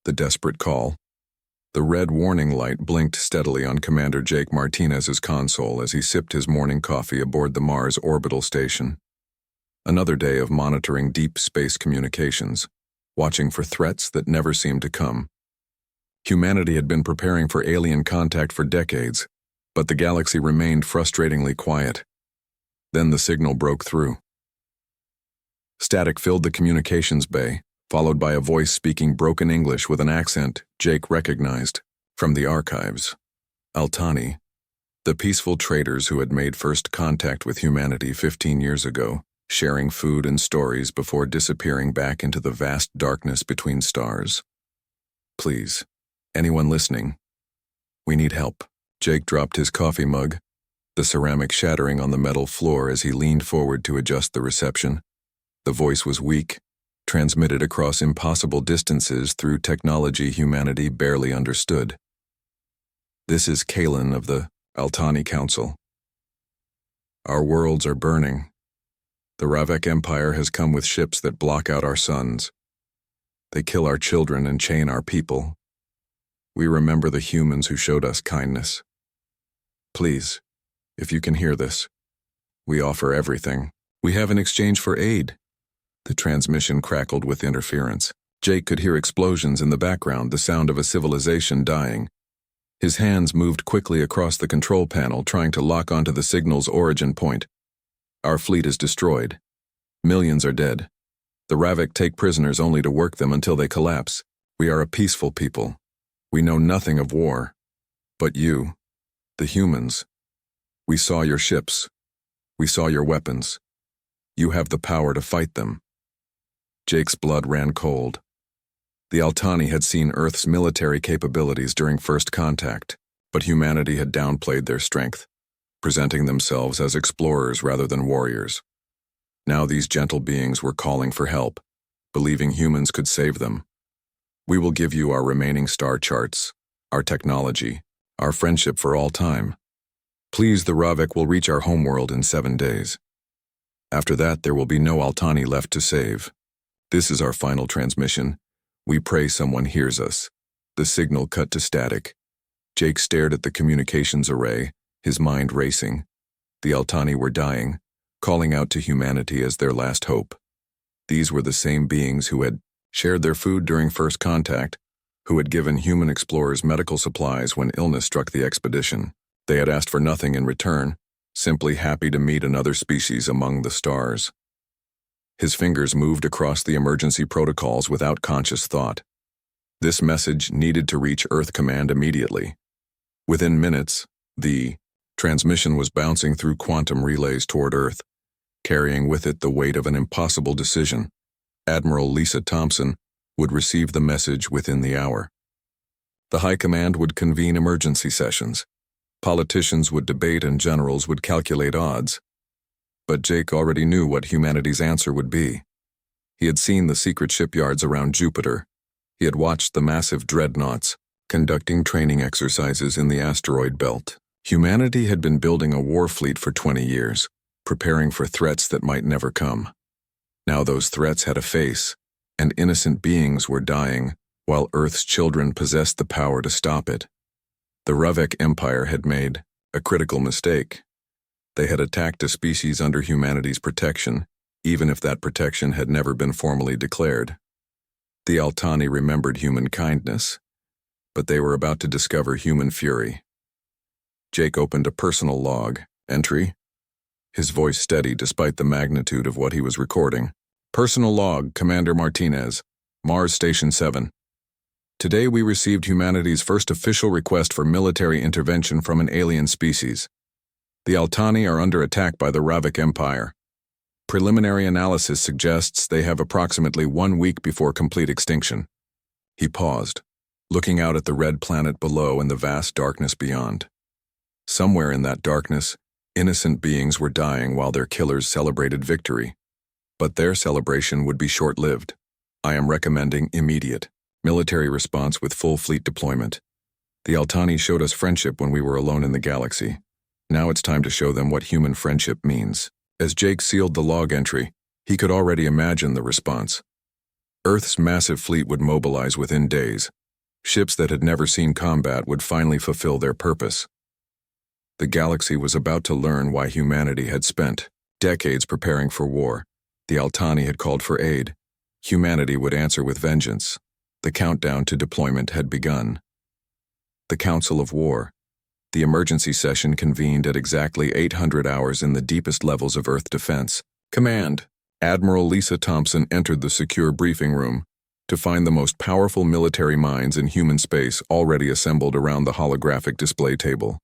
The desperate call. The red warning light blinked steadily on Commander Jake Martinez's console as he sipped his morning coffee aboard the Mars orbital station. Another day of monitoring deep space communications, watching for threats that never seemed to come. Humanity had been preparing for alien contact for decades, but the galaxy remained frustratingly quiet. Then the signal broke through. Static filled the communications bay, followed by a voice speaking broken English with an accent Jake recognized from the archives. Altani, the peaceful traders who had made first contact with humanity 15 years ago, sharing food and stories before disappearing back into the vast darkness between stars. Please, anyone listening? We need help. Jake dropped his coffee mug, the ceramic shattering on the metal floor as he leaned forward to adjust the reception. The voice was weak, transmitted across impossible distances through technology humanity barely understood. This is Kalen of the Altani Council. Our worlds are burning. The Ravek Empire has come with ships that block out our suns. They kill our children and chain our people. We remember the humans who showed us kindness. Please, if you can hear this, we offer everything. We have in exchange for aid. The transmission crackled with interference. Jake could hear explosions in the background, the sound of a civilization dying. His hands moved quickly across the control panel, trying to lock onto the signal's origin point. Our fleet is destroyed. Millions are dead. The Ravek take prisoners only to work them until they collapse. We are a peaceful people. We know nothing of war. But you, the humans, we saw your ships. We saw your weapons. You have the power to fight them. Jake's blood ran cold. The Altani had seen Earth's military capabilities during first contact, but humanity had downplayed their strength, presenting themselves as explorers rather than warriors. Now these gentle beings were calling for help, believing humans could save them. We will give you our remaining star charts, our technology, our friendship for all time. Please, the Ravek will reach our homeworld in 7 days. After that, there will be no Altani left to save. This is our final transmission. We pray someone hears us. The signal cut to static. Jake stared at the communications array, his mind racing. The Altani were dying, calling out to humanity as their last hope. These were the same beings who had shared their food during first contact, who had given human explorers medical supplies when illness struck the expedition. They had asked for nothing in return, simply happy to meet another species among the stars. His fingers moved across the emergency protocols without conscious thought. This message needed to reach Earth Command immediately. Within minutes, the transmission was bouncing through quantum relays toward Earth, carrying with it the weight of an impossible decision. Admiral Lisa Thompson would receive the message within the hour. The High Command would convene emergency sessions. Politicians would debate and generals would calculate odds. But Jake already knew what humanity's answer would be. He had seen the secret shipyards around Jupiter. He had watched the massive dreadnoughts conducting training exercises in the asteroid belt. Humanity had been building a war fleet for 20 years, preparing for threats that might never come. Now those threats had a face, and innocent beings were dying, while Earth's children possessed the power to stop it. The Ravek Empire had made a critical mistake. They had attacked a species under humanity's protection, even if that protection had never been formally declared. The Altani remembered human kindness, but they were about to discover human fury. Jake opened a personal log entry, his voice steady despite the magnitude of what he was recording. Personal log, Commander Martinez, Mars Station 7. Today we received humanity's first official request for military intervention from an alien species. The Altani are under attack by the Ravek Empire. Preliminary analysis suggests they have approximately 1 week before complete extinction. He paused, looking out at the red planet below and the vast darkness beyond. Somewhere in that darkness, innocent beings were dying while their killers celebrated victory. But their celebration would be short-lived. I am recommending immediate military response with full fleet deployment. The Altani showed us friendship when we were alone in the galaxy. Now it's time to show them what human friendship means. As Jake sealed the log entry, he could already imagine the response. Earth's massive fleet would mobilize within days. Ships that had never seen combat would finally fulfill their purpose. The galaxy was about to learn why humanity had spent decades preparing for war. The Altani had called for aid. Humanity would answer with vengeance. The countdown to deployment had begun. The Council of War. The emergency session convened at exactly 800 hours in the deepest levels of Earth defense. Command. Admiral Lisa Thompson entered the secure briefing room to find the most powerful military minds in human space already assembled around the holographic display table.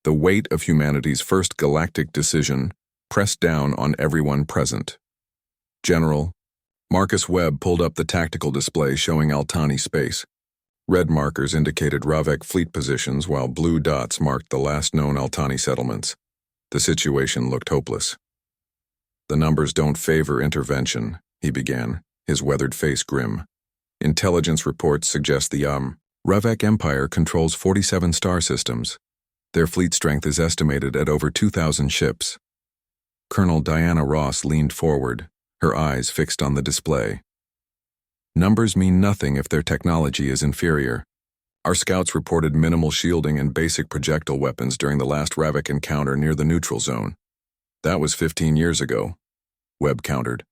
The weight of humanity's first galactic decision pressed down on everyone present. General Marcus Webb pulled up the tactical display showing Altani space. Red markers indicated Ravek fleet positions while blue dots marked the last known Altani settlements. The situation looked hopeless. "The numbers don't favor intervention," he began, his weathered face grim. "Intelligence reports suggest the Ravek Empire controls 47 star systems. Their fleet strength is estimated at over 2,000 ships." Colonel Diana Ross leaned forward, her eyes fixed on the display. "Numbers mean nothing if their technology is inferior. Our scouts reported minimal shielding and basic projectile weapons during the last Ravek encounter near the neutral zone. That was 15 years ago," Webb countered.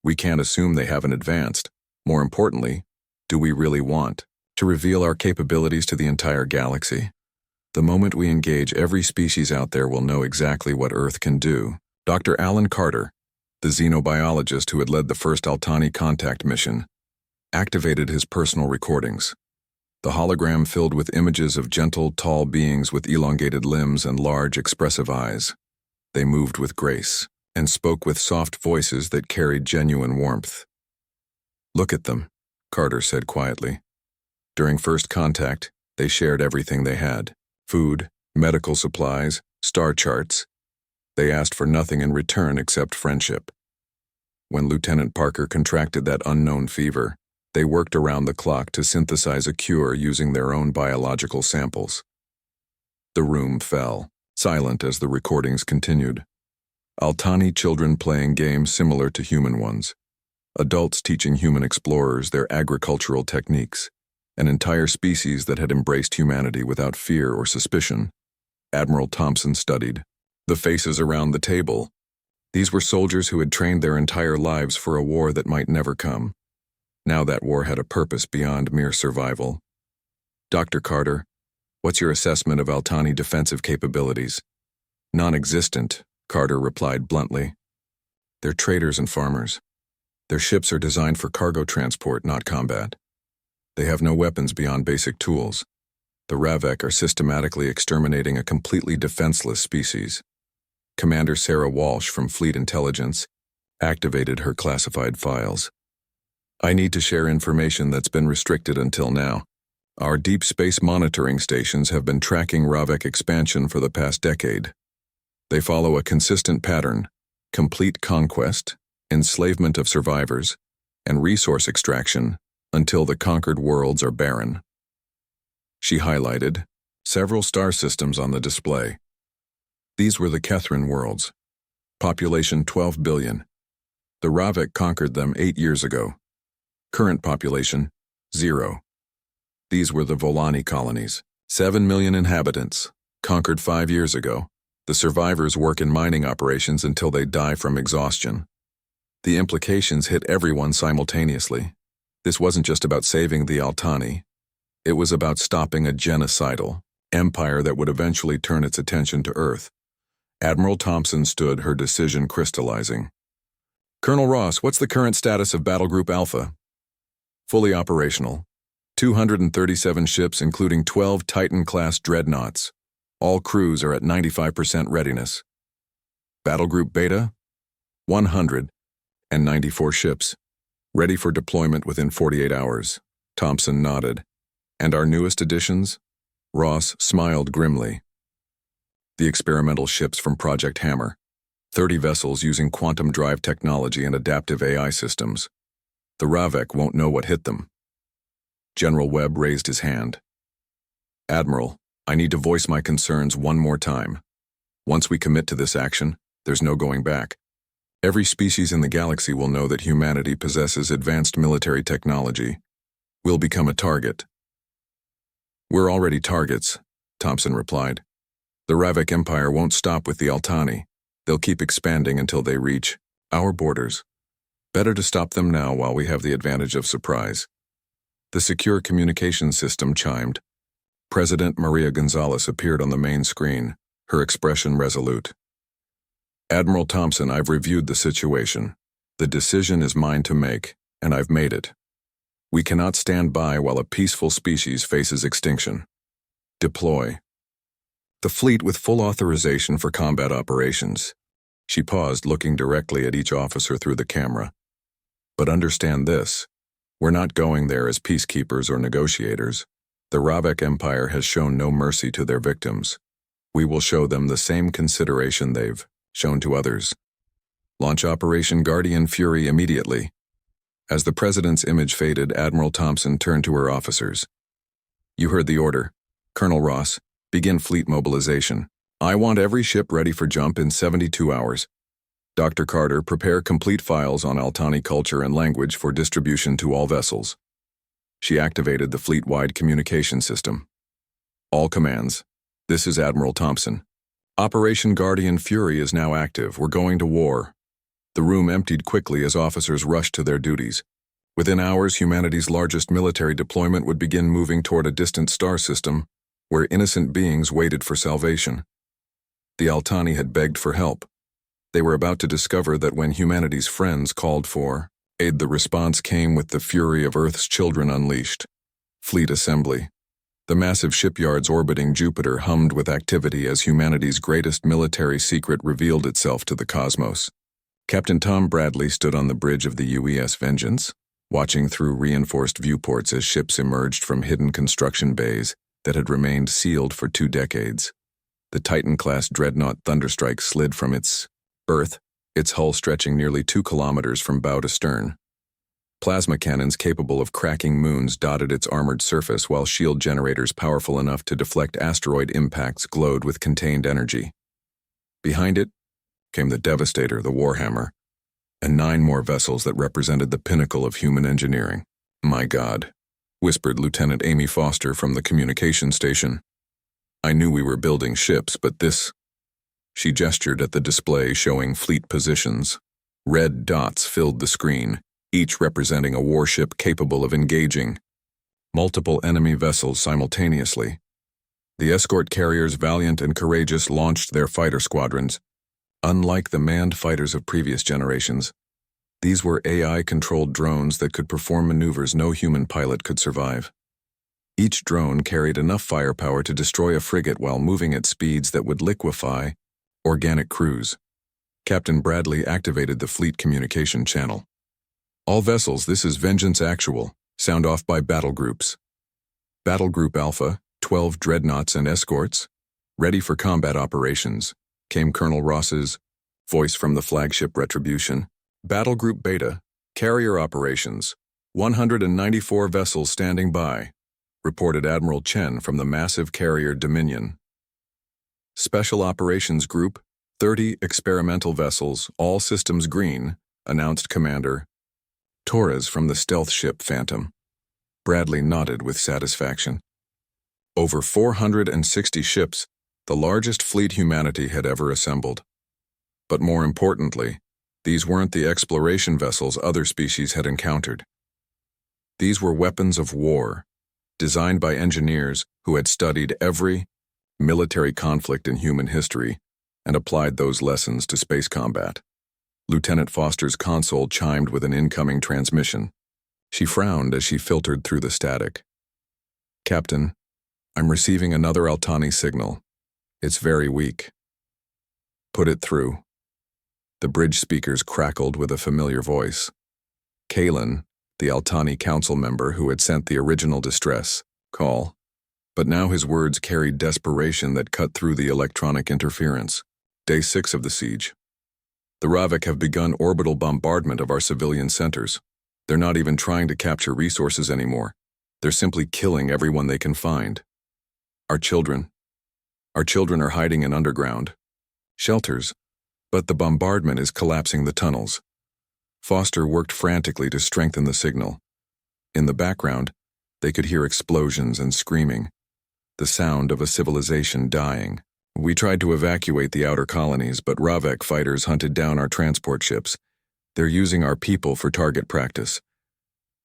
"We can't assume they haven't advanced. More importantly, do we really want to reveal our capabilities to the entire galaxy? The moment we engage, every species out there will know exactly what Earth can do." Dr. Alan Carter, the xenobiologist who had led the first Altani contact mission, activated his personal recordings. The hologram filled with images of gentle, tall beings with elongated limbs and large, expressive eyes. They moved with grace and spoke with soft voices that carried genuine warmth. "Look at them," Carter said quietly. "During first contact, they shared everything they had: food, medical supplies, star charts. They asked for nothing in return except friendship. When Lieutenant Parker contracted that unknown fever, they worked around the clock to synthesize a cure using their own biological samples." The room fell, silent as the recordings continued. Altani children playing games similar to human ones. Adults teaching human explorers their agricultural techniques. An entire species that had embraced humanity without fear or suspicion. Admiral Thompson studied the faces around the table. These were soldiers who had trained their entire lives for a war that might never come. Now that war had a purpose beyond mere survival. "Dr. Carter, what's your assessment of Altani defensive capabilities?" "Non-existent," Carter replied bluntly. "They're traders and farmers. Their ships are designed for cargo transport, not combat. They have no weapons beyond basic tools. The Ravek are systematically exterminating a completely defenseless species." Commander Sarah Walsh from Fleet Intelligence activated her classified files. "I need to share information that's been restricted until now. Our deep space monitoring stations have been tracking Ravek expansion for the past decade. They follow a consistent pattern: complete conquest, enslavement of survivors, and resource extraction until the conquered worlds are barren." She highlighted several star systems on the display. These were the Kethrin worlds. Population 12 billion. The Ravek conquered them 8 years ago. Current population, 0. These were the Volani colonies. 7 million inhabitants, conquered 5 years ago. The survivors work in mining operations until they die from exhaustion. The implications hit everyone simultaneously. This wasn't just about saving the Altani. It was about stopping a genocidal empire that would eventually turn its attention to Earth. Admiral Thompson stood, her decision crystallizing. "Colonel Ross, what's the current status of Battle Group Alpha?" "Fully operational. 237 ships, including 12 Titan-class dreadnoughts. All crews are at 95% readiness." "Battle Group Beta?" 194 ships. Ready for deployment within 48 hours. Thompson nodded. "And our newest additions?" Ross smiled grimly. "The experimental ships from Project Hammer. 30 vessels using quantum drive technology and adaptive AI systems. The Ravek won't know what hit them." General Webb raised his hand. "Admiral, I need to voice my concerns one more time. Once we commit to this action, there's no going back. Every species in the galaxy will know that humanity possesses advanced military technology. We'll become a target. We're already targets, Thompson replied. The Ravik Empire won't stop with the Altani. They'll keep expanding until they reach our borders. Better to stop them now while we have the advantage of surprise. The secure communications system chimed. President Maria Gonzalez appeared on the main screen, her expression resolute. Admiral Thompson, I've reviewed the situation. The decision is mine to make, and I've made it. We cannot stand by while a peaceful species faces extinction. Deploy. The fleet with full authorization for combat operations. She paused, looking directly at each officer through the camera. But understand this. We're not going there as peacekeepers or negotiators. The Ravik Empire has shown no mercy to their victims. We will show them the same consideration they've shown to others. Launch Operation Guardian Fury immediately. As the President's image faded, Admiral Thompson turned to her officers. You heard the order. Colonel Ross, begin fleet mobilization. I want every ship ready for jump in 72 hours. Dr. Carter, prepare complete files on Altani culture and language for distribution to all vessels. She activated the fleet-wide communication system. All commands. This is Admiral Thompson. Operation Guardian Fury is now active. We're going to war. The room emptied quickly as officers rushed to their duties. Within hours, humanity's largest military deployment would begin moving toward a distant star system where innocent beings waited for salvation. The Altani had begged for help. They were about to discover that when humanity's friends called for aid, the response came with the fury of Earth's children unleashed. Fleet assembly. The massive shipyards orbiting Jupiter hummed with activity as humanity's greatest military secret revealed itself to the cosmos. Captain Tom Bradley stood on the bridge of the UES Vengeance, watching through reinforced viewports as ships emerged from hidden construction bays that had remained sealed for 2 decades. The Titan-class dreadnought Thunderstrike slid from its berth, its hull stretching nearly 2 kilometers from bow to stern. Plasma cannons capable of cracking moons dotted its armored surface, while shield generators powerful enough to deflect asteroid impacts glowed with contained energy. Behind it came the Devastator, the Warhammer, and 9 more vessels that represented the pinnacle of human engineering. My God, whispered Lieutenant Amy Foster from the communication station. I knew we were building ships, but this... She gestured at the display showing fleet positions. Red dots filled the screen, each representing a warship capable of engaging multiple enemy vessels simultaneously. The escort carriers Valiant and Courageous launched their fighter squadrons. Unlike the manned fighters of previous generations, these were AI-controlled drones that could perform maneuvers no human pilot could survive. Each drone carried enough firepower to destroy a frigate while moving at speeds that would liquefy organic crews. Captain Bradley activated the fleet communication channel. All vessels, this is Vengeance Actual. Sound off by battle groups. Battle Group Alpha, 12 dreadnoughts and escorts, ready for combat operations, came Colonel Ross's voice from the flagship Retribution. Battle Group Beta, carrier operations, 194 vessels standing by, reported Admiral Chen from the massive carrier Dominion. Special Operations Group, 30 experimental vessels, all systems green, announced Commander Torres from the stealth ship Phantom. Bradley nodded with satisfaction. Over 460 ships, the largest fleet humanity had ever assembled. But more importantly, these weren't the exploration vessels other species had encountered. These were weapons of war, designed by engineers who had studied every military conflict in human history and applied those lessons to space combat. Lieutenant Foster's console chimed with an incoming transmission. She frowned as she filtered through the static. Captain, I'm receiving another Altani signal. It's very weak. Put it through. The bridge speakers crackled with a familiar voice. Kalen, the Altani council member who had sent the original distress call, but now his words carried desperation that cut through the electronic interference. Day 6 of the siege. The Ravik have begun orbital bombardment of our civilian centers. They're not even trying to capture resources anymore. They're simply killing everyone they can find. Our children are hiding in underground shelters, But the bombardment is collapsing the tunnels. Foster worked frantically to strengthen the signal. In the background, they could hear explosions and screaming, the sound of a civilization dying. We tried to evacuate the outer colonies, but Ravek fighters hunted down our transport ships. They're using our people for target practice.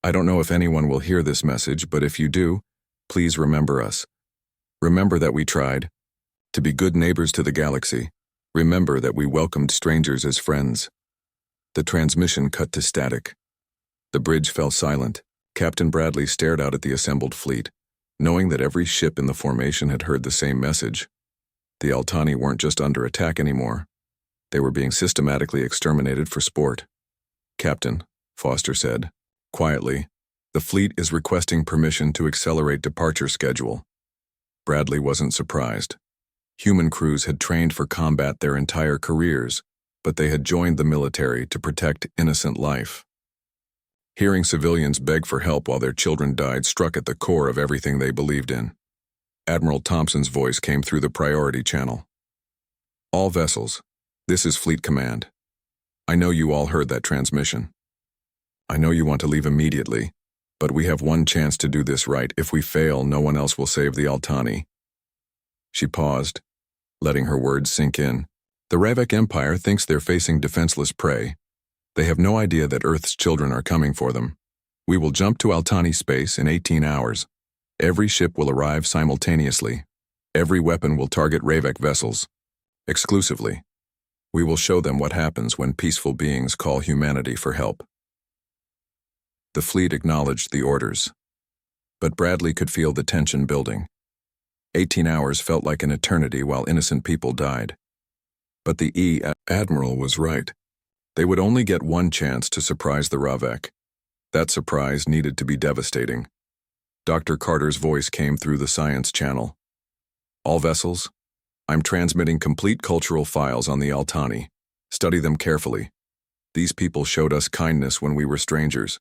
I don't know if anyone will hear this message, but if you do, please remember us. Remember that we tried to be good neighbors to the galaxy. Remember that we welcomed strangers as friends. The transmission cut to static. The bridge fell silent. Captain Bradley stared out at the assembled fleet, knowing that every ship in the formation had heard the same message. The Altani weren't just under attack anymore. They were being systematically exterminated for sport. "Captain," Foster said, quietly, "the fleet is requesting permission to accelerate departure schedule." Bradley wasn't surprised. Human crews had trained for combat their entire careers, but they had joined the military to protect innocent life. Hearing civilians beg for help while their children died struck at the core of everything they believed in. Admiral Thompson's voice came through the priority channel. "All vessels, this is Fleet Command. I know you all heard that transmission. I know you want to leave immediately, but we have one chance to do this right. If we fail, no one else will save the Altani." She paused, letting her words sink in. "The Ravek Empire thinks they're facing defenseless prey. They have no idea that Earth's children are coming for them. We will jump to Altani space in 18 hours. Every ship will arrive simultaneously. Every weapon will target Ravek vessels. Exclusively. We will show them what happens when peaceful beings call humanity for help." The fleet acknowledged the orders, but Bradley could feel the tension building. 18 hours felt like an eternity while innocent people died. But the Admiral was right. They would only get one chance to surprise the Ravek. That surprise needed to be devastating. Dr. Carter's voice came through the science channel. "All vessels, I'm transmitting complete cultural files on the Altani. Study them carefully. These people showed us kindness when we were strangers.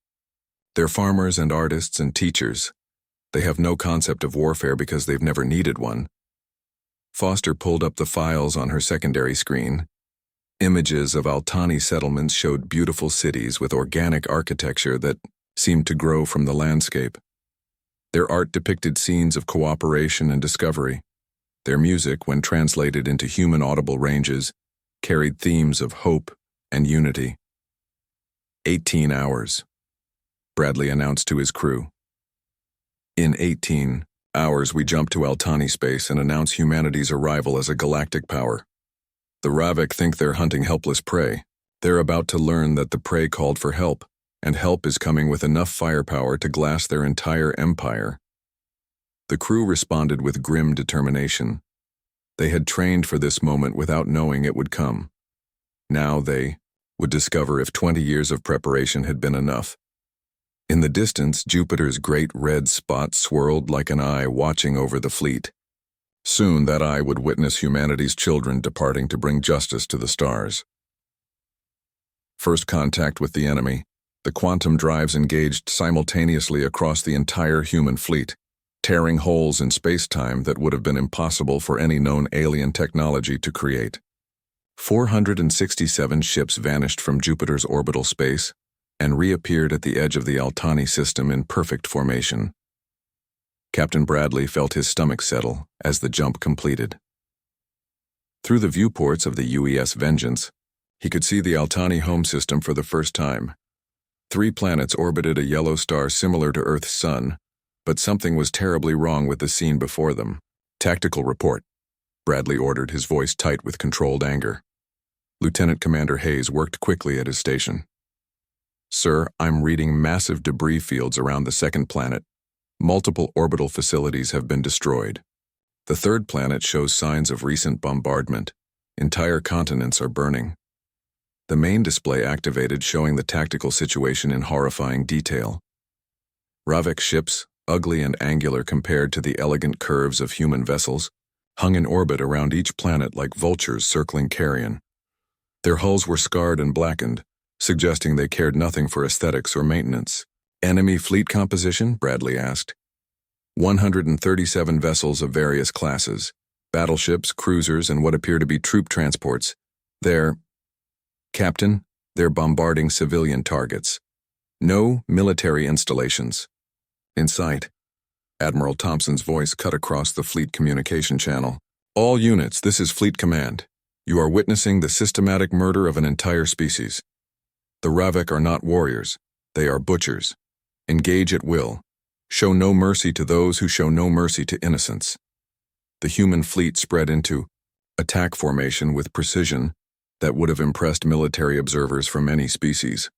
They're farmers and artists and teachers. They have no concept of warfare because they've never needed one." Foster pulled up the files on her secondary screen. Images of Altani settlements showed beautiful cities with organic architecture that seemed to grow from the landscape. Their art depicted scenes of cooperation and discovery. Their music, when translated into human audible ranges, carried themes of hope and unity. 18 hours, Bradley announced to his crew. In 18 hours, we jump to Altani space and announce humanity's arrival as a galactic power. The Ravek think they're hunting helpless prey. They're about to learn that the prey called for help, and help is coming with enough firepower to glass their entire empire. The crew responded with grim determination. They had trained for this moment without knowing it would come. Now they would discover if 20 years of preparation had been enough. In the distance, Jupiter's great red spot swirled like an eye watching over the fleet. Soon that eye would witness humanity's children departing to bring justice to the stars. First contact with the enemy, the quantum drives engaged simultaneously across the entire human fleet, tearing holes in space-time that would have been impossible for any known alien technology to create. 467 ships vanished from Jupiter's orbital space and reappeared at the edge of the Altani system in perfect formation. Captain Bradley felt his stomach settle as the jump completed. Through the viewports of the UES Vengeance, he could see the Altani home system for the first time. 3 planets orbited a yellow star similar to Earth's sun, but something was terribly wrong with the scene before them. "Tactical report," Bradley ordered, his voice tight with controlled anger. Lieutenant Commander Hayes worked quickly at his station. "Sir, I'm reading massive debris fields around the second planet. Multiple orbital facilities have been destroyed. The third planet shows signs of recent bombardment. Entire continents are burning." The main display activated, showing the tactical situation in horrifying detail. Ravek ships, ugly and angular compared to the elegant curves of human vessels, hung in orbit around each planet like vultures circling carrion. Their hulls were scarred and blackened, suggesting they cared nothing for aesthetics or maintenance. "Enemy fleet composition?" Bradley asked. 137 vessels of various classes, battleships, cruisers, and what appear to be troop transports. They're Captain, they're bombarding civilian targets. No military installations. In sight. Admiral Thompson's voice cut across the fleet communication channel. All units, this is Fleet Command. You are witnessing the systematic murder of an entire species. The Ravek are not warriors. They are butchers. Engage at will. Show no mercy to those who show no mercy to innocents. The human fleet spread into attack formation with precision that would have impressed military observers from any species.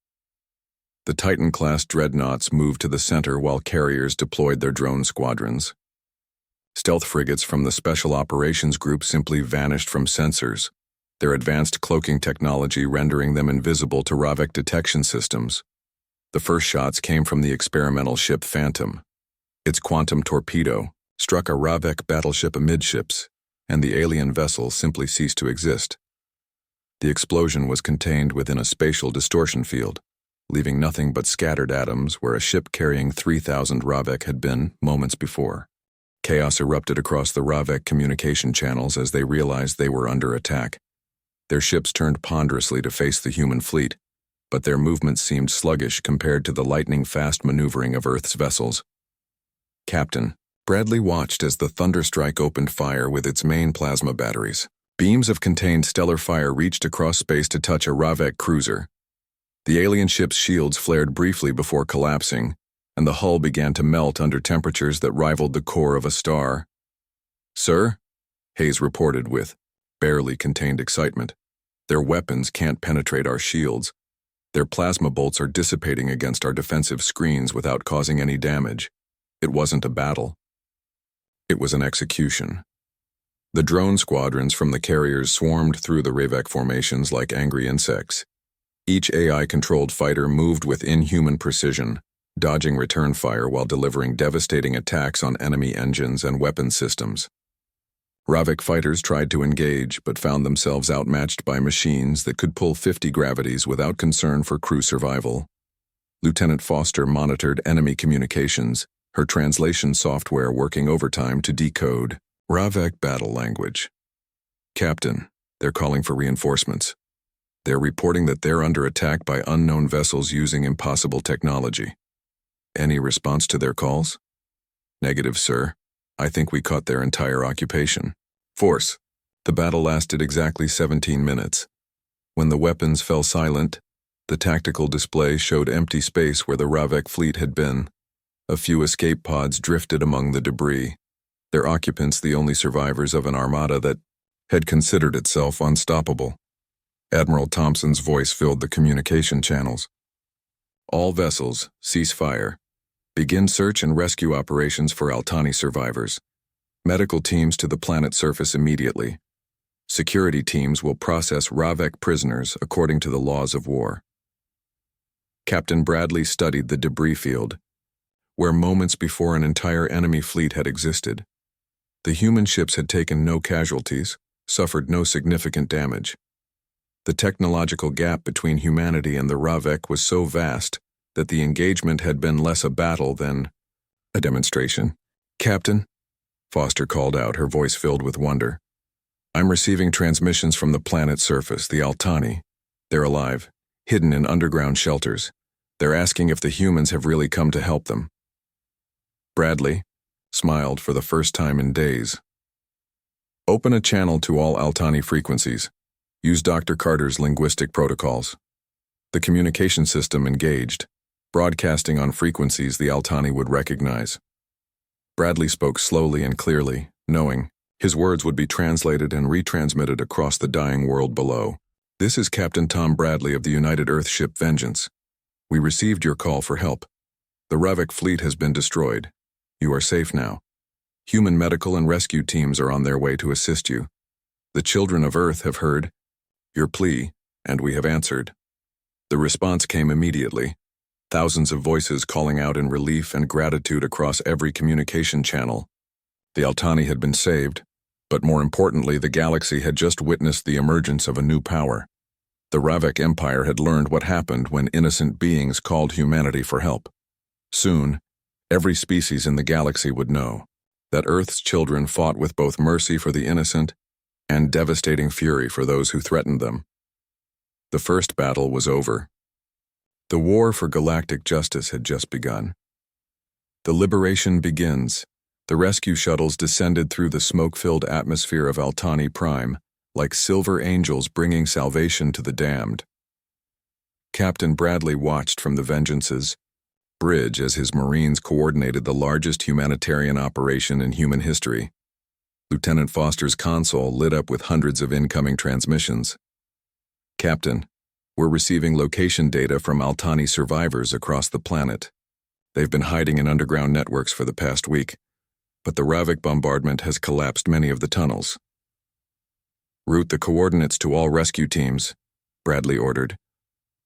The Titan-class dreadnoughts moved to the center while carriers deployed their drone squadrons. Stealth frigates from the Special Operations Group simply vanished from sensors, their advanced cloaking technology rendering them invisible to Ravek detection systems. The first shots came from the experimental ship Phantom. Its quantum torpedo struck a Ravek battleship amidships, and the alien vessel simply ceased to exist. The explosion was contained within a spatial distortion field, leaving nothing but scattered atoms where a ship carrying 3,000 Ravek had been moments before. Chaos erupted across the Ravek communication channels as they realized they were under attack. Their ships turned ponderously to face the human fleet, but their movements seemed sluggish compared to the lightning-fast maneuvering of Earth's vessels. Captain, Bradley watched as the Thunderstrike opened fire with its main plasma batteries. Beams of contained stellar fire reached across space to touch a Ravek cruiser. The alien ship's shields flared briefly before collapsing, and the hull began to melt under temperatures that rivaled the core of a star. "Sir?" Hayes reported with barely contained excitement. "Their weapons can't penetrate our shields. Their plasma bolts are dissipating against our defensive screens without causing any damage. It wasn't a battle. It was an execution." The drone squadrons from the carriers swarmed through the Ravek formations like angry insects. Each AI-controlled fighter moved with inhuman precision, dodging return fire while delivering devastating attacks on enemy engines and weapon systems. Ravek fighters tried to engage but found themselves outmatched by machines that could pull 50 gravities without concern for crew survival. Lieutenant Foster monitored enemy communications, her translation software working overtime to decode Ravek battle language. "Captain, they're calling for reinforcements. They're reporting that they're under attack by unknown vessels using impossible technology. Any response to their calls?" "Negative, sir. I think we caught their entire occupation." Force. The battle lasted exactly 17 minutes. When the weapons fell silent, the tactical display showed empty space where the Ravek fleet had been. A few escape pods drifted among the debris, their occupants the only survivors of an armada that had considered itself unstoppable. Admiral Thompson's voice filled the communication channels. "All vessels, cease fire. Begin search and rescue operations for Altani survivors. Medical teams to the planet's surface immediately. Security teams will process Ravek prisoners according to the laws of war." Captain Bradley studied the debris field, where moments before an entire enemy fleet had existed. The human ships had taken no casualties, suffered no significant damage. The technological gap between humanity and the Ravek was so vast that the engagement had been less a battle than a demonstration. "Captain," Foster called out, her voice filled with wonder. "I'm receiving transmissions from the planet's surface, the Altani. They're alive, hidden in underground shelters. They're asking if the humans have really come to help them." Bradley smiled for the first time in days. "Open a channel to all Altani frequencies. Use Dr. Carter's linguistic protocols." The communication system engaged, broadcasting on frequencies the Altani would recognize. Bradley spoke slowly and clearly, knowing his words would be translated and retransmitted across the dying world below. "This is Captain Tom Bradley of the United Earth ship Vengeance. We received your call for help. The Ravek fleet has been destroyed. You are safe now. Human medical and rescue teams are on their way to assist you. The children of Earth have heard your plea, and we have answered." The response came immediately, thousands of voices calling out in relief and gratitude across every communication channel. The Altani had been saved, but more importantly, the galaxy had just witnessed the emergence of a new power. The Ravek Empire had learned what happened when innocent beings called humanity for help. Soon, every species in the galaxy would know that Earth's children fought with both mercy for the innocent and devastating fury for those who threatened them. The first battle was over. The war for galactic justice had just begun. The liberation begins. The rescue shuttles descended through the smoke-filled atmosphere of Altani Prime, like silver angels bringing salvation to the damned. Captain Bradley watched from the Vengeance's bridge as his Marines coordinated the largest humanitarian operation in human history. Lieutenant Foster's console lit up with hundreds of incoming transmissions. Captain, we're receiving location data from Altani survivors across the planet. They've been hiding in underground networks for the past week, but the Ravik bombardment has collapsed many of the tunnels. Route the coordinates to all rescue teams, Bradley ordered.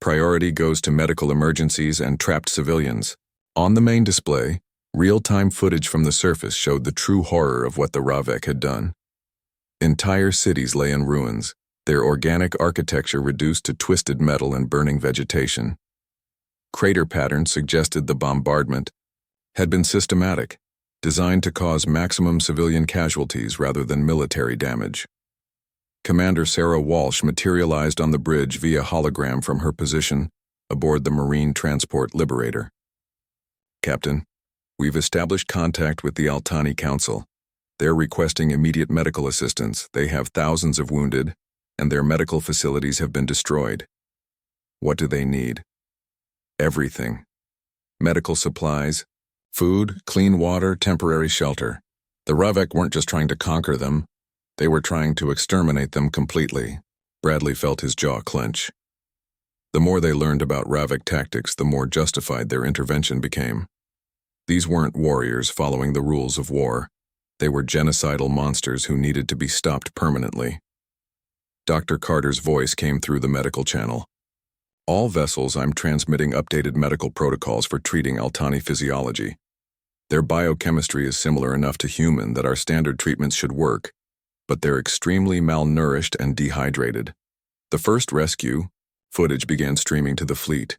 Priority goes to medical emergencies and trapped civilians. On the main display, real-time footage from the surface showed the true horror of what the Ravik had done. Entire cities lay in ruins, their organic architecture reduced to twisted metal and burning vegetation. Crater patterns suggested the bombardment had been systematic, designed to cause maximum civilian casualties rather than military damage. Commander Sarah Walsh materialized on the bridge via hologram from her position aboard the Marine Transport Liberator. Captain, we've established contact with the Altani Council. They're requesting immediate medical assistance. They have thousands of wounded, and their medical facilities have been destroyed. What do they need? Everything. Medical supplies, food, clean water, temporary shelter. The Ravik weren't just trying to conquer them, they were trying to exterminate them completely. Bradley felt his jaw clench. The more they learned about Ravik tactics, the more justified their intervention became. These weren't warriors following the rules of war. They were genocidal monsters who needed to be stopped permanently. Dr. Carter's voice came through the medical channel. All vessels, I'm transmitting updated medical protocols for treating Altani physiology. Their biochemistry is similar enough to human that our standard treatments should work, but they're extremely malnourished and dehydrated. The first rescue footage began streaming to the fleet.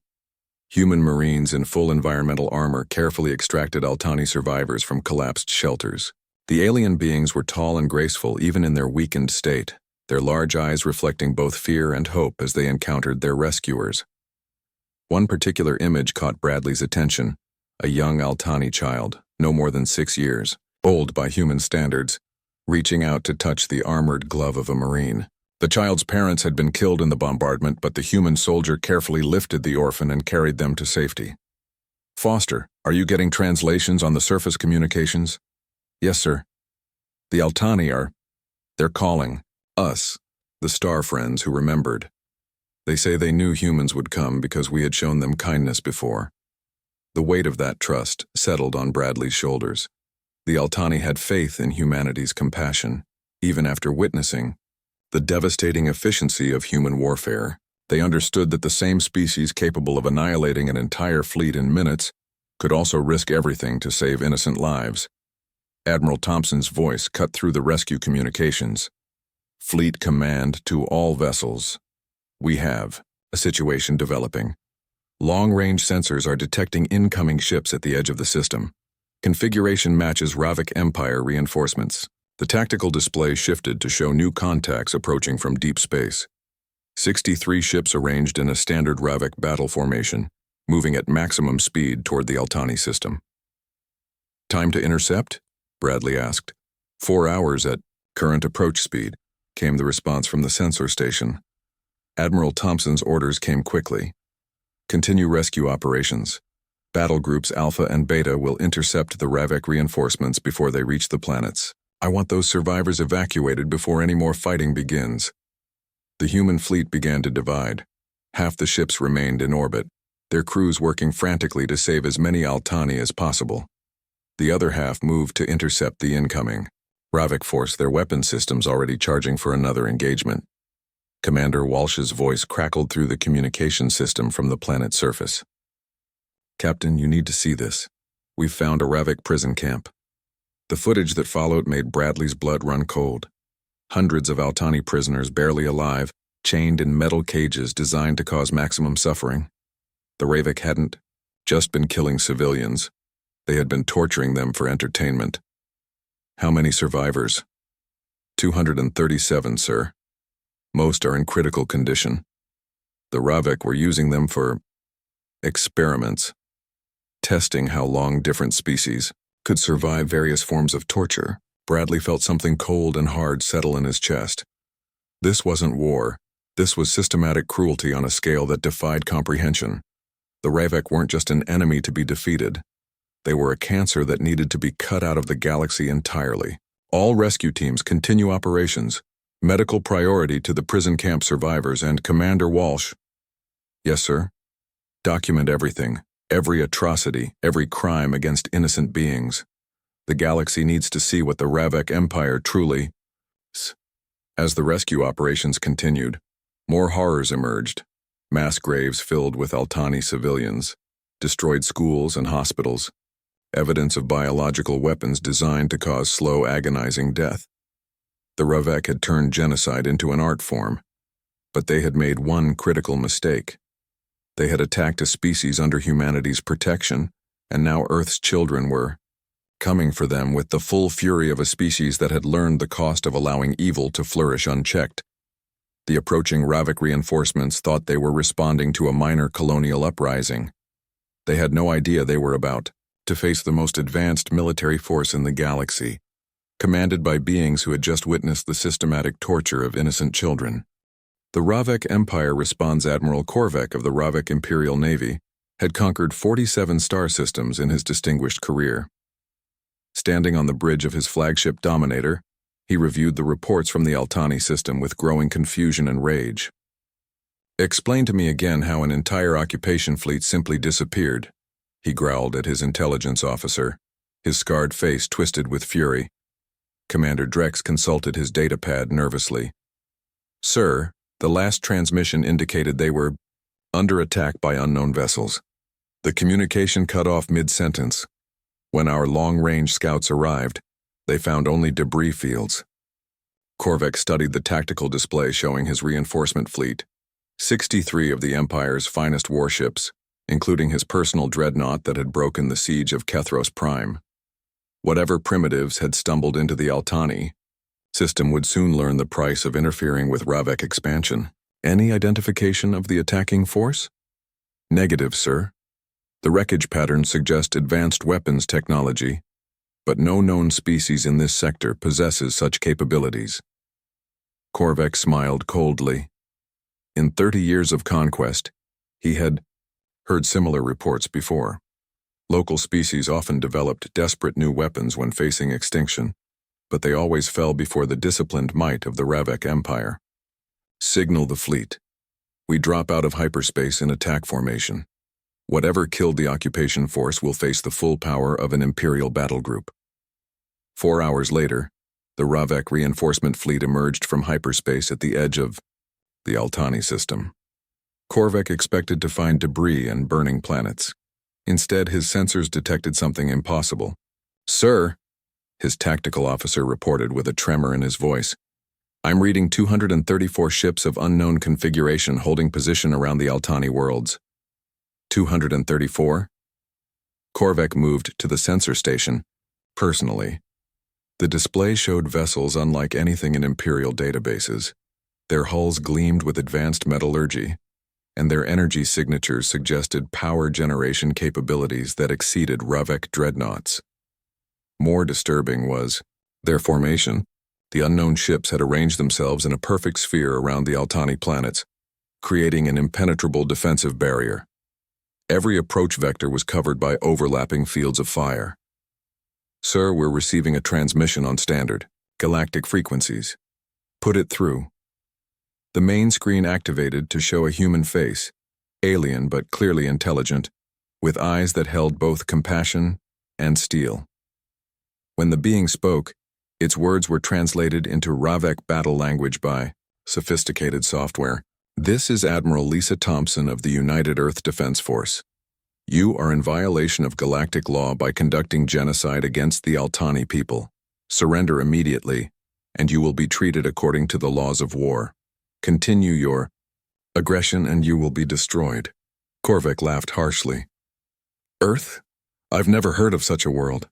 Human Marines in full environmental armor carefully extracted Altani survivors from collapsed shelters. The alien beings were tall and graceful even in their weakened state, their large eyes reflecting both fear and hope as they encountered their rescuers. One particular image caught Bradley's attention, a young Altani child, no more than 6 years, old by human standards, reaching out to touch the armored glove of a Marine. The child's parents had been killed in the bombardment, but the human soldier carefully lifted the orphan and carried them to safety. Foster, are you getting translations on the surface communications? Yes, sir. The Altani they're calling us, the Star Friends who remembered. They say they knew humans would come because we had shown them kindness before. The weight of that trust settled on Bradley's shoulders. The Altani had faith in humanity's compassion, even after witnessing the devastating efficiency of human warfare. They understood that the same species capable of annihilating an entire fleet in minutes could also risk everything to save innocent lives. Admiral Thompson's voice cut through the rescue communications. Fleet command to all vessels. We have a situation developing. Long-range sensors are detecting incoming ships at the edge of the system. Configuration matches Ravik Empire reinforcements. The tactical display shifted to show new contacts approaching from deep space. 63 ships arranged in a standard Ravik battle formation, moving at maximum speed toward the Altani system. Time to intercept? Bradley asked. 4 hours at current approach speed, came the response from the sensor station. Admiral Thompson's orders came quickly. Continue rescue operations. Battle groups Alpha and Beta will intercept the Ravik reinforcements before they reach the planets. I want those survivors evacuated before any more fighting begins. The human fleet began to divide. Half the ships remained in orbit, their crews working frantically to save as many Altani as possible. The other half moved to intercept the incoming Ravik force, their weapon systems already charging for another engagement. Commander Walsh's voice crackled through the communication system from the planet's surface. Captain, you need to see this. We've found a Ravik prison camp. The footage that followed made Bradley's blood run cold. Hundreds of Altani prisoners, barely alive, chained in metal cages designed to cause maximum suffering. The Ravik hadn't just been killing civilians. They had been torturing them for entertainment. How many survivors? 237, sir. Most are in critical condition. The Ravek were using them for experiments, testing how long different species could survive various forms of torture. Bradley felt something cold and hard settle in his chest. This wasn't war. This was systematic cruelty on a scale that defied comprehension. The Ravek weren't just an enemy to be defeated. They were a cancer that needed to be cut out of the galaxy entirely. All rescue teams continue operations. Medical priority to the prison camp survivors and Commander Walsh. Yes, sir. Document everything, every atrocity, every crime against innocent beings. The galaxy needs to see what the Ravek Empire truly is. As the rescue operations continued, more horrors emerged. Mass graves filled with Altani civilians, destroyed schools and hospitals, evidence of biological weapons designed to cause slow, agonizing death. The Ravek had turned genocide into an art form, but they had made one critical mistake. They had attacked a species under humanity's protection, and now Earth's children were coming for them with the full fury of a species that had learned the cost of allowing evil to flourish unchecked. The approaching Ravek reinforcements thought they were responding to a minor colonial uprising. They had no idea they were about to face the most advanced military force in the galaxy, commanded by beings who had just witnessed the systematic torture of innocent children. The Ravek Empire response Admiral Korvek of the Ravek Imperial Navy had conquered 47 star systems in his distinguished career. Standing on the bridge of his flagship Dominator, he reviewed the reports from the Altani system with growing confusion and rage. "Explain to me again how an entire occupation fleet simply disappeared," he growled at his intelligence officer, his scarred face twisted with fury. Commander Drex consulted his datapad nervously. "Sir, the last transmission indicated they were under attack by unknown vessels. The communication cut off mid-sentence. When our long-range scouts arrived, they found only debris fields." Korvek studied the tactical display showing his reinforcement fleet, 63 of the Empire's finest warships, including his personal dreadnought that had broken the siege of Kethros Prime. Whatever primitives had stumbled into the Altani system would soon learn the price of interfering with Ravek expansion. "Any identification of the attacking force?" "Negative, sir. The wreckage patterns suggest advanced weapons technology, but no known species in this sector possesses such capabilities." Korvek smiled coldly. In 30 years of conquest, he had heard similar reports before. Local species often developed desperate new weapons when facing extinction, but they always fell before the disciplined might of the Ravek Empire. "Signal the fleet. We drop out of hyperspace in attack formation. Whatever killed the occupation force will face the full power of an Imperial battle group." 4 hours later, the Ravek reinforcement fleet emerged from hyperspace at the edge of the Altani system. Korvek expected to find debris and burning planets. Instead, his sensors detected something impossible. "Sir," his tactical officer reported with a tremor in his voice, "I'm reading 234 ships of unknown configuration holding position around the Altani worlds." 234? Korvek moved to the sensor station, personally. The display showed vessels unlike anything in Imperial databases. Their hulls gleamed with advanced metallurgy, and their energy signatures suggested power generation capabilities that exceeded Ravek dreadnoughts. More disturbing was their formation. The unknown ships had arranged themselves in a perfect sphere around the Altani planets, creating an impenetrable defensive barrier. Every approach vector was covered by overlapping fields of fire. "Sir, we're receiving a transmission on standard Galactic frequencies. Put it through." The main screen activated to show a human face, alien but clearly intelligent, with eyes that held both compassion and steel. When the being spoke, its words were translated into Ravek battle language by sophisticated software. "This is Admiral Lisa Thompson of the United Earth Defense Force. You are in violation of galactic law by conducting genocide against the Altani people. Surrender immediately, and you will be treated according to the laws of war. Continue your aggression and you will be destroyed." Korvek laughed harshly. "Earth? I've never heard of such a world.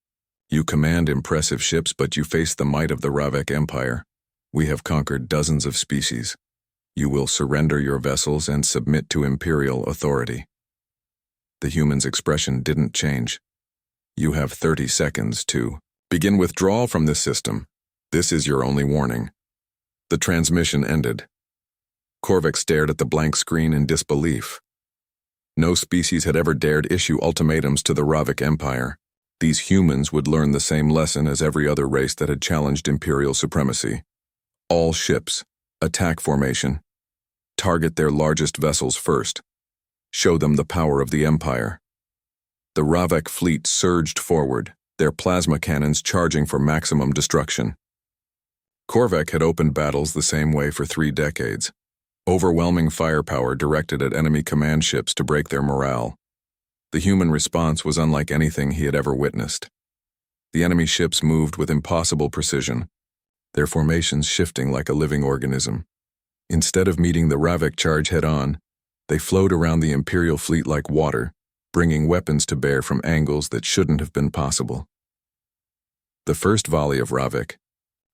You command impressive ships, but you face the might of the Ravek Empire. We have conquered dozens of species. You will surrender your vessels and submit to Imperial authority. The human's expression didn't change. You have 30 seconds to begin withdrawal from this system. This is your only warning. The transmission ended. Korvac stared at the blank screen in disbelief. No species had ever dared issue ultimatums to the Ravik Empire. These humans would learn the same lesson as every other race that had challenged Imperial supremacy. All ships, attack formation. Target their largest vessels first. Show them the power of the Empire. The Ravik fleet surged forward, their plasma cannons charging for maximum destruction. Korvac had opened battles the same way for 3 decades. Overwhelming firepower directed at enemy command ships to break their morale. The human response was unlike anything he had ever witnessed. The enemy ships moved with impossible precision, their formations shifting like a living organism. Instead of meeting the Ravik charge head-on, they flowed around the Imperial fleet like water, bringing weapons to bear from angles that shouldn't have been possible. The first volley of Ravik,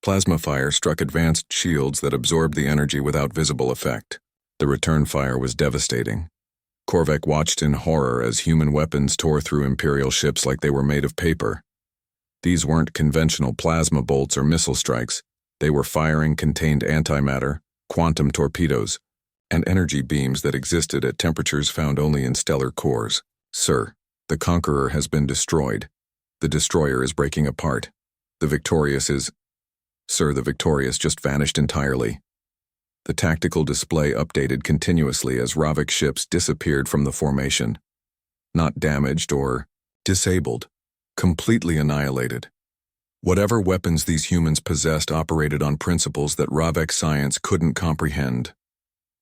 plasma fire, struck advanced shields that absorbed the energy without visible effect. The return fire was devastating. Korvac watched in horror as human weapons tore through Imperial ships like they were made of paper. These weren't conventional plasma bolts or missile strikes. They were firing contained antimatter, quantum torpedoes, and energy beams that existed at temperatures found only in stellar cores. Sir, the Conqueror has been destroyed. The destroyer is breaking apart. The Victorious is... Sir, the Victorious just vanished entirely. The tactical display updated continuously as Ravik ships disappeared from the formation. Not damaged or disabled, completely annihilated. Whatever weapons these humans possessed operated on principles that Ravik science couldn't comprehend.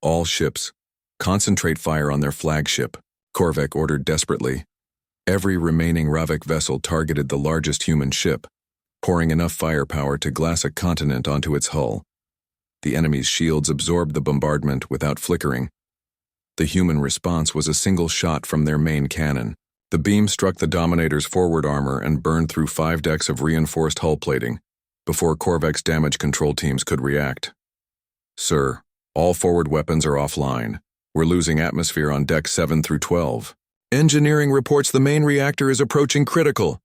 All ships, concentrate fire on their flagship, Korvac ordered desperately. Every remaining Ravik vessel targeted the largest human ship, pouring enough firepower to glass a continent onto its hull. The enemy's shields absorbed the bombardment without flickering. The human response was a single shot from their main cannon. The beam struck the Dominator's forward armor and burned through 5 decks of reinforced hull plating before Korvac's damage control teams could react. Sir, all forward weapons are offline. We're losing atmosphere on decks 7 through 12. Engineering reports the main reactor is approaching critical.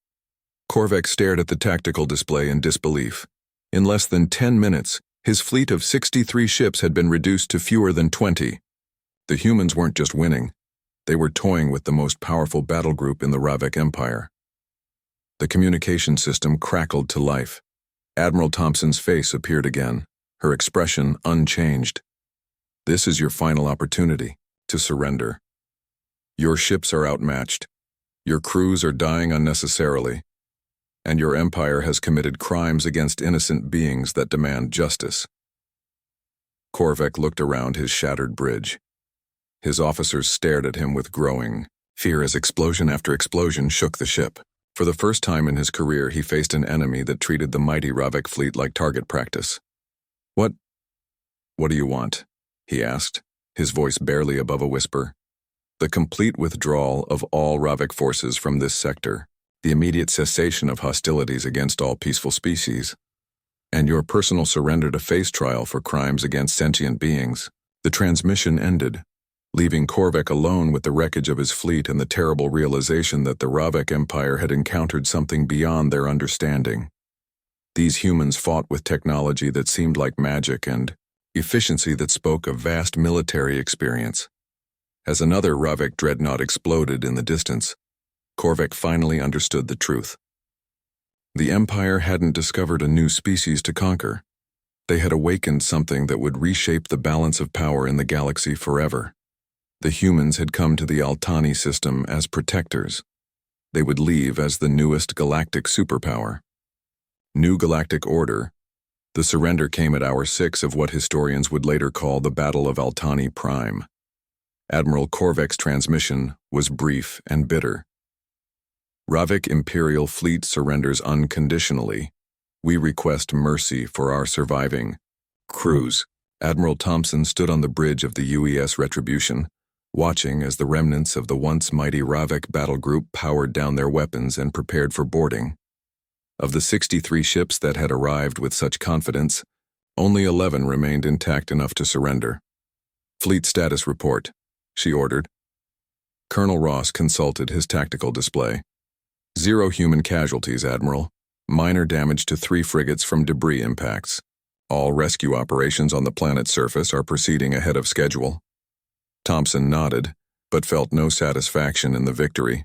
Korvac stared at the tactical display in disbelief. In less than 10 minutes, his fleet of 63 ships had been reduced to fewer than 20. The humans weren't just winning. They were toying with the most powerful battle group in the Ravik Empire. The communication system crackled to life. Admiral Thompson's face appeared again, her expression unchanged. This is your final opportunity to surrender. Your ships are outmatched. Your crews are dying unnecessarily. And your empire has committed crimes against innocent beings that demand justice. Korvac looked around his shattered bridge. His officers stared at him with growing fear as explosion after explosion shook the ship. For the first time in his career, he faced an enemy that treated the mighty Ravik fleet like target practice. What do you want?" he asked, his voice barely above a whisper. "The complete withdrawal of all Ravik forces from this sector, the immediate cessation of hostilities against all peaceful species, and your personal surrender to face trial for crimes against sentient beings." The transmission ended, leaving Korvac alone with the wreckage of his fleet and the terrible realization that the Ravik Empire had encountered something beyond their understanding. These humans fought with technology that seemed like magic and efficiency that spoke of vast military experience. As another Ravik dreadnought exploded in the distance, Korvac finally understood the truth. The Empire hadn't discovered a new species to conquer. They had awakened something that would reshape the balance of power in the galaxy forever. The humans had come to the Altani system as protectors. They would leave as the newest galactic superpower. New galactic order. The surrender came at hour 6 of what historians would later call the Battle of Altani Prime. Admiral Korvac's transmission was brief and bitter. "Ravik Imperial Fleet surrenders unconditionally. We request mercy for our surviving crews." Admiral Thompson stood on the bridge of the UES Retribution, watching as the remnants of the once mighty Ravik battle group powered down their weapons and prepared for boarding. Of the 63 ships that had arrived with such confidence, only 11 remained intact enough to surrender. Fleet status report, she ordered. Colonel Ross consulted his tactical display. 0 human casualties, Admiral. Minor damage to 3 frigates from debris impacts. All rescue operations on the planet's surface are proceeding ahead of schedule. Thompson nodded, but felt no satisfaction in the victory.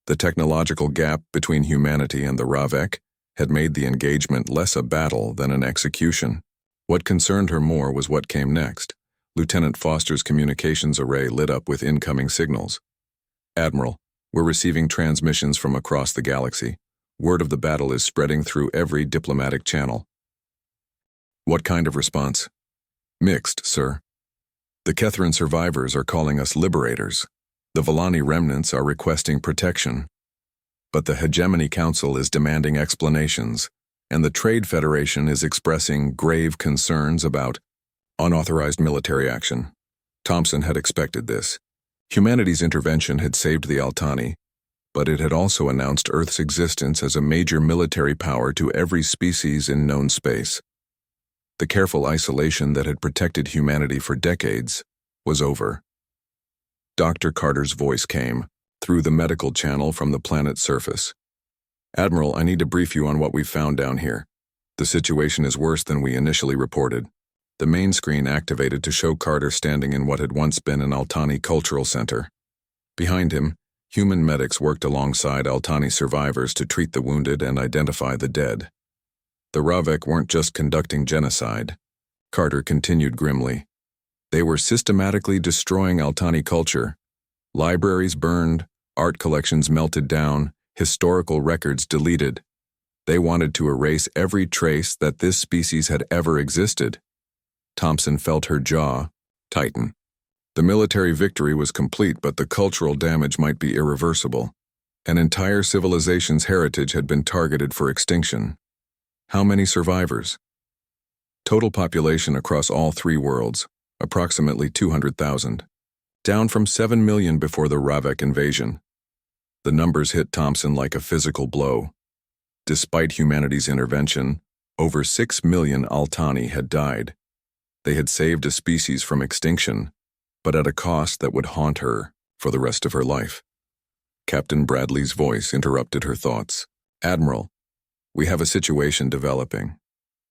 The technological gap between humanity and the Ravek had made the engagement less a battle than an execution. What concerned her more was what came next. Lieutenant Foster's communications array lit up with incoming signals. Admiral, we're receiving transmissions from across the galaxy. Word of the battle is spreading through every diplomatic channel. What kind of response? Mixed, sir. The Kethran survivors are calling us liberators. The Villani remnants are requesting protection. But the Hegemony Council is demanding explanations, and the Trade Federation is expressing grave concerns about unauthorized military action. Thompson had expected this. Humanity's intervention had saved the Altani, but it had also announced Earth's existence as a major military power to every species in known space. The careful isolation that had protected humanity for decades was over. Dr. Carter's voice came through the medical channel from the planet's surface. Admiral, I need to brief you on what we've found down here. The situation is worse than we initially reported. The main screen activated to show Carter standing in what had once been an Altani cultural center. Behind him, human medics worked alongside Altani survivors to treat the wounded and identify the dead. The Ravek weren't just conducting genocide. Carter continued grimly. They were systematically destroying Altani culture. Libraries burned, art collections melted down, historical records deleted. They wanted to erase every trace that this species had ever existed. Thompson felt her jaw tighten. The military victory was complete, but the cultural damage might be irreversible. An entire civilization's heritage had been targeted for extinction. How many survivors? Total population across all 3 worlds, approximately 200,000. Down from 7 million before the Ravek invasion. The numbers hit Thompson like a physical blow. Despite humanity's intervention, over 6 million Altani had died. They had saved a species from extinction, but at a cost that would haunt her for the rest of her life. Captain Bradley's voice interrupted her thoughts. Admiral, we have a situation developing.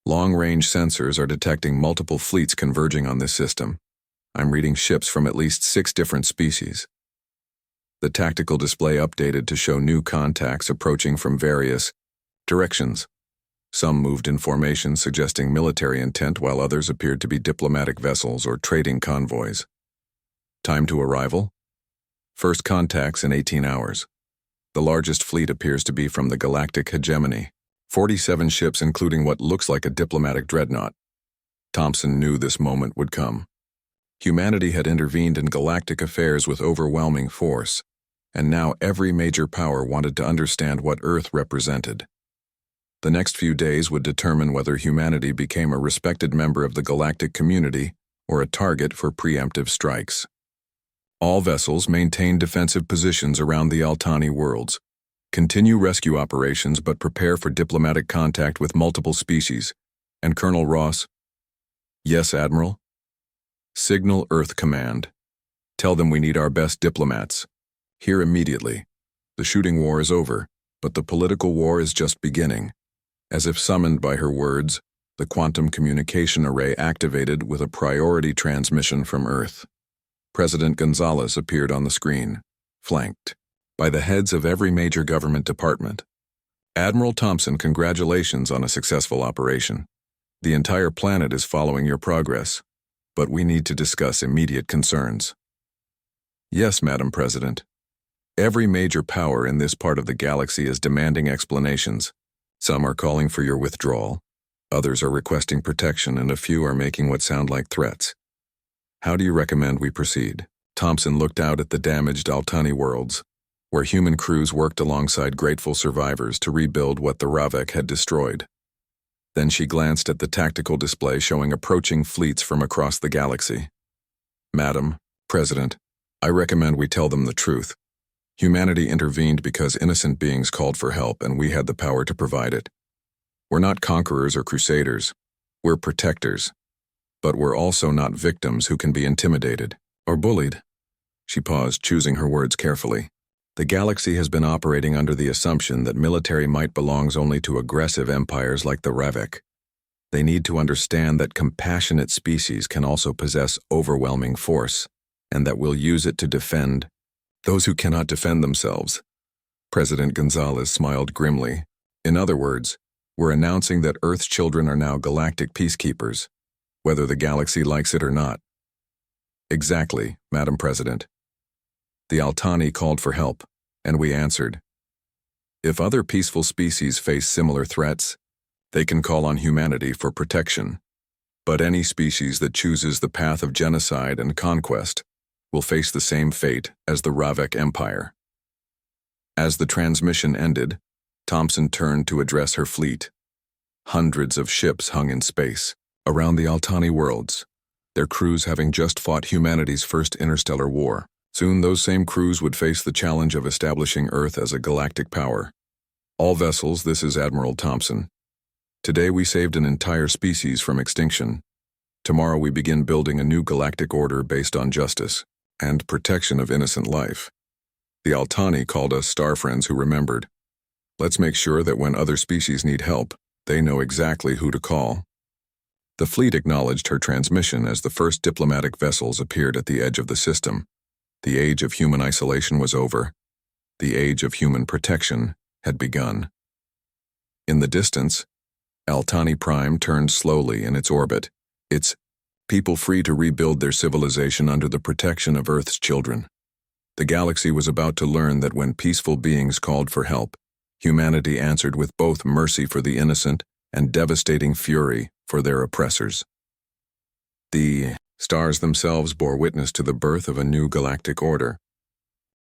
Long-range sensors are detecting multiple fleets converging on this system. I'm reading ships from at least 6 different species. The tactical display updated to show new contacts approaching from various directions. Some moved in formation suggesting military intent, while others appeared to be diplomatic vessels or trading convoys. Time to arrival? First contacts in 18 hours. The largest fleet appears to be from the Galactic Hegemony. 47 ships, including what looks like a diplomatic dreadnought. Thompson knew this moment would come. Humanity had intervened in galactic affairs with overwhelming force, and now every major power wanted to understand what Earth represented. The next few days would determine whether humanity became a respected member of the galactic community or a target for preemptive strikes. All vessels maintain defensive positions around the Altani worlds. Continue rescue operations, but prepare for diplomatic contact with multiple species. And Colonel Ross? Yes, Admiral? Signal Earth Command. Tell them we need our best diplomats. Here immediately. The shooting war is over, but the political war is just beginning. As if summoned by her words, the quantum communication array activated with a priority transmission from Earth. President Gonzalez appeared on the screen, flanked by the heads of every major government department. Admiral Thompson, congratulations on a successful operation. The entire planet is following your progress, but we need to discuss immediate concerns. Yes, Madam President. Every major power in this part of the galaxy is demanding explanations. Some are calling for your withdrawal, others are requesting protection, and a few are making what sound like threats. How do you recommend we proceed? Thompson looked out at the damaged Altani worlds, where human crews worked alongside grateful survivors to rebuild what the Ravek had destroyed. Then she glanced at the tactical display showing approaching fleets from across the galaxy. Madam President, I recommend we tell them the truth. Humanity intervened because innocent beings called for help, and we had the power to provide it. We're not conquerors or crusaders. We're protectors. But we're also not victims who can be intimidated or bullied. She paused, choosing her words carefully. The galaxy has been operating under the assumption that military might belongs only to aggressive empires like the Ravik. They need to understand that compassionate species can also possess overwhelming force, and that we'll use it to defend those who cannot defend themselves. President Gonzalez smiled grimly. In other words, we're announcing that Earth's children are now galactic peacekeepers, whether the galaxy likes it or not. Exactly, Madam President. The Altani called for help, and we answered. If other peaceful species face similar threats, they can call on humanity for protection. But any species that chooses the path of genocide and conquest will face the same fate as the Ravik Empire. As the transmission ended, Thompson turned to address her fleet. Hundreds of ships hung in space around the Altani worlds, their crews having just fought humanity's first interstellar war. Soon those same crews would face the challenge of establishing Earth as a galactic power. All vessels, this is Admiral Thompson. Today we saved an entire species from extinction. Tomorrow we begin building a new galactic order based on justice and protection of innocent life. The Altani called us star friends who remembered. Let's make sure that when other species need help, they know exactly who to call. The fleet acknowledged her transmission as the first diplomatic vessels appeared at the edge of the system. The age of human isolation was over. The age of human protection had begun. In the distance, Altani Prime turned slowly in its orbit, its people free to rebuild their civilization under the protection of Earth's children. The galaxy was about to learn that when peaceful beings called for help, humanity answered with both mercy for the innocent and devastating fury for their oppressors. The stars themselves bore witness to the birth of a new galactic order.